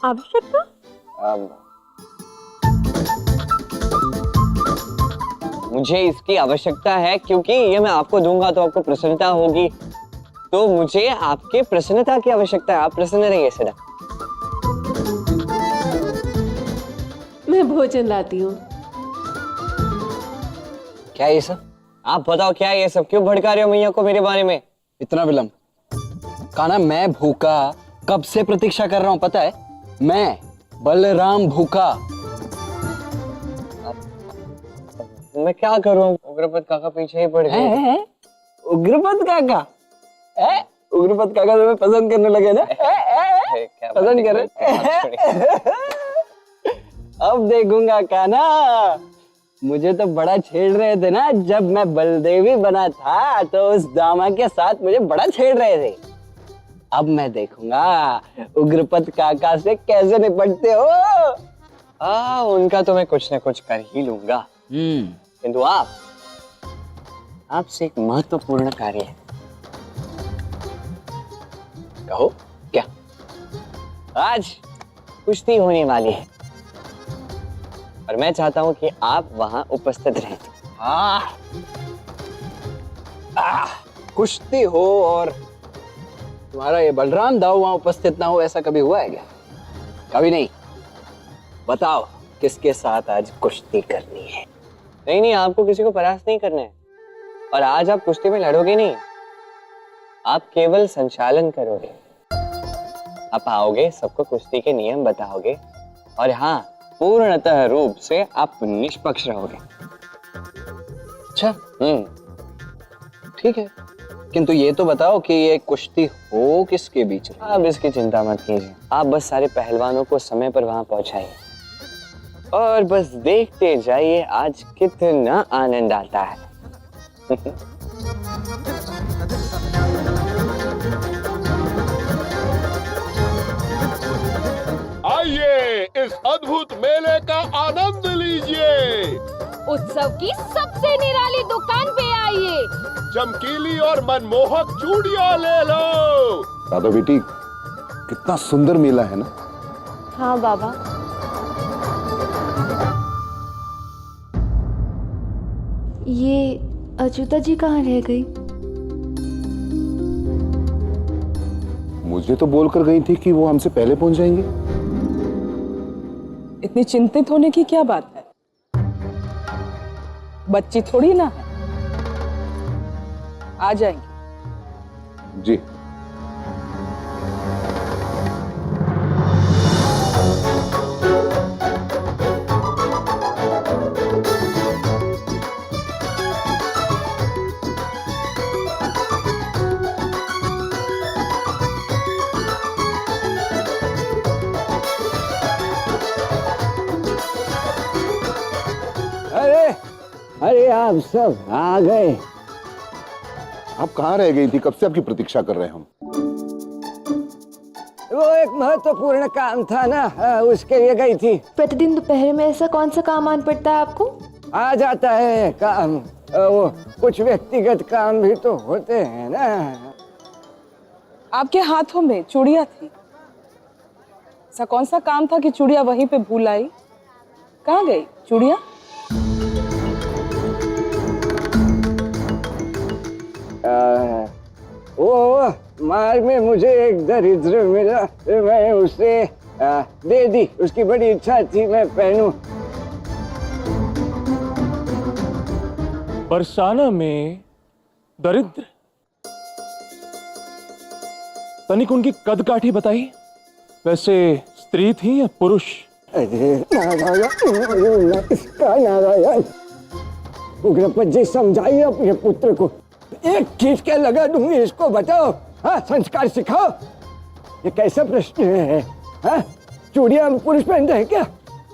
आवश्यकता? मुझे इसकी आवश्यकता है क्योंकि ये मैं आपको दूंगा तो आपको प्रसन्नता होगी, तो मुझे आपके प्रसन्नता की आवश्यकता है। आप प्रसन्न रहिए सदा। मैं भोजन लाती हूँ। क्या ये सब? आप बताओ क्या ये सब? क्यों भड़का रहे हो मैया को मेरे बारे में? इतना विलंब? कान्हा, मैं भूखा कब से प्रतीक्षा कर रहा हूं पता है? मैं बलराम भूखा। मैं क्या करूं? उग्रपद काका पीछे ही पड़ गए। उग्रपद काका? उग्रपद काका तुम्हें पसंद करने लगे ना? पसंद करे? अब देखूंगा कान्हा। मुझे तो बड़ा छेड़ रहे थे ना, जब मैं बलदेवी बना था तो उस दामा के साथ मुझे बड़ा छेड़ रहे थे। अब मैं देखूंगा उग्रपद काका से कैसे निपटते हो। उनका तो मैं कुछ न कुछ कर ही लूंगा। किंतु आपसे एक महत्वपूर्ण कार्य है। कहो क्या? आज कुश्ती होने वाली है और मैं चाहता हूं कि आप वहां उपस्थित रहें। कुश्ती हो और तुम्हारा ये बलराम दाऊ वहां उपस्थित ना हो, ऐसा कभी हुआ है क्या? कभी नहीं। बताओ किसके साथ आज कुश्ती करनी है? नहीं, आपको किसी को परास्त नहीं करना है। और आज आप कुश्ती में लड़ोगे नहीं, आप केवल संचालन करोगे। आप आओगे, सबको कुश्ती के नियम बताओगे और हाँ, पूर्णतः रूप से आप निष्पक्ष रहोगे। अच्छा, ठीक है, किंतु ये तो बताओ कि ये कुश्ती हो किसके बीच? आप इसकी चिंता मत कीजिए। आप बस सारे पहलवानों को समय पर वहां पहुंचाइए और बस देखते जाइए आज कितना आनंद आता है। आइए इस अद्भुत मेले का आनंद लीजिए। उत्सव की सबसे निराली दुकान पे आइए। चमकीली और मनमोहक चूड़ियां ले लो। दादा बेटी, कितना सुंदर मेला है ना? हाँ बाबा। ये अच्युता जी कहाँ रह गई? मुझे तो बोलकर गई थी कि वो हमसे पहले पहुंच जाएंगे। इतनी चिंतित होने की क्या बात है? बच्ची थोड़ी ना है, आ जाएंगी। जी। अरे आप सब आ गए। आप कहाँ रह गई थी? कब से आपकी प्रतीक्षा कर रहे हैं हम। वो एक महत्वपूर्ण काम था ना, उसके लिए गई थी। प्रतिदिन दोपहर में ऐसा कौन सा काम आन पड़ता है आपको? आ जाता है काम, वो कुछ व्यक्तिगत काम भी तो होते हैं ना। आपके हाथों में चूड़ियां थी, ऐसा कौन सा काम था कि चूड़ियां वहीं पे भूल आई? कहाँ गई चूड़ियां? वो मार्ग में मुझे एक दरिद्र मिला, मैं उसे दे दी। उसकी बड़ी इच्छा थी मैं पहनूं। बरसाना में दरिद्र? तनिक उनकी कद काठी बताइए। वैसे स्त्री थी या पुरुष? अरे नारायण, इसका नारायण। उग्रपद जी समझाइए अपने पुत्र को। एक चीज क्या लगा दूंगी इसको, बताओ। हाँ, संस्कार सिखाओ। ये कैसा प्रश्न है? हाँ, चूड़ियां पुरुष पहनते हैं क्या?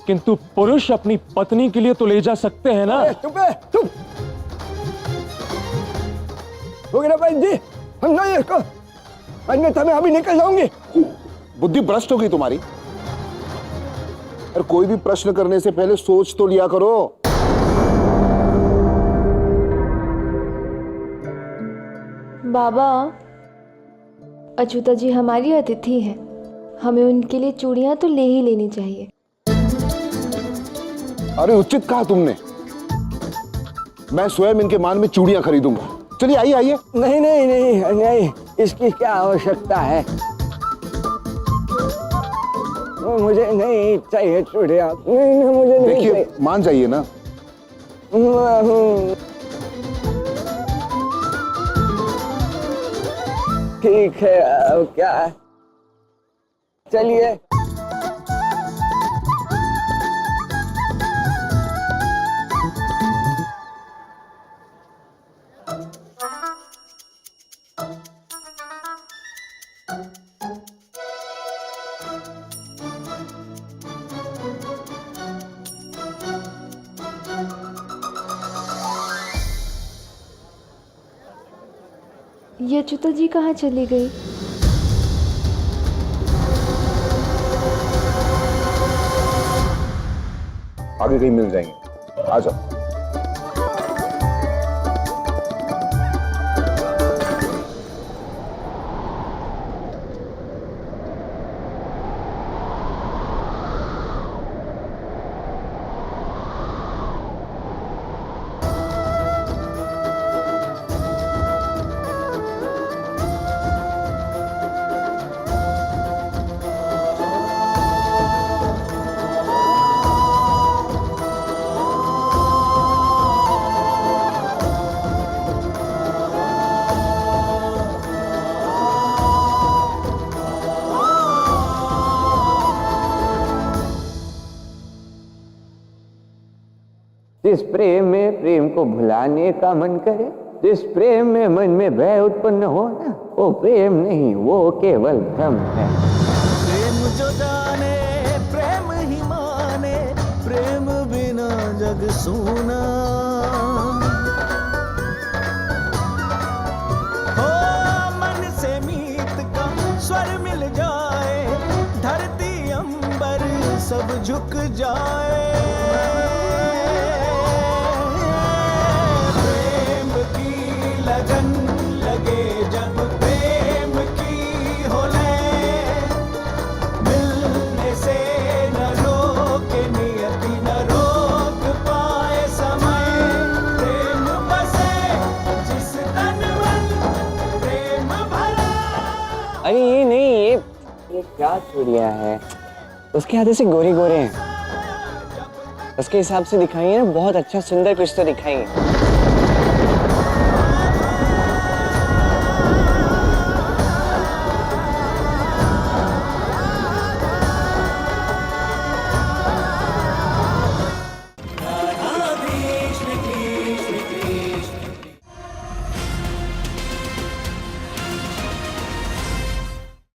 किंतु पुरुष अपनी पत्नी के लिए तो ले जा सकते हैं ना। तुम उग्रपद जी समझाइए इसको, अन्यथा मैं अभी निकल जाऊंगी। बुद्धि भ्रष्ट हो गई तुम्हारी। और कोई भी प्रश्न करने से पहले सोच तो लिया करो। बाबा, अच्युता जी हमारी अतिथि है, हमें उनके लिए चूड़ियां तो ले ही लेनी चाहिए। अरे उचित कहा तुमने, मैं स्वयं इनके मान में चूड़ियां खरीदूंगा। चलिए आइए आइए। नहीं नहीं नहीं नहीं, इसकी क्या आवश्यकता है? मुझे नहीं चाहिए चूड़ियां। नहीं नहीं, मुझे नहीं देखिए चाहिए। मान जाइए ना। ठीक है, अब क्या है? चलिए। ये अच्युता जी कहाँ चली गई? आगे कहीं मिल जाएंगे, आ जाओ। जिस प्रेम में प्रेम को भुलाने का मन करे, जिस प्रेम में मन में भय उत्पन्न हो ना, वो प्रेम नहीं, वो केवल भ्रम है। प्रेम जो जाने प्रेम ही माने, प्रेम बिना जग सूना। हो मन से मीत का स्वर मिल जाए, धरती अंबर सब झुक जाए। लगन लगे जब प्रेम की होले, मिलने से न रोके नियति, न रोक पाए समय। प्रेम बसे जिस तन मन, प्रेम भरा। अरे ये नहीं, ये क्या चूड़ियां हैं? उसके हाथ से गोरे गोरे हैं। उसके हिसाब से दिखाई है ना, बहुत अच्छा सुंदर कुछ तो दिखाई है।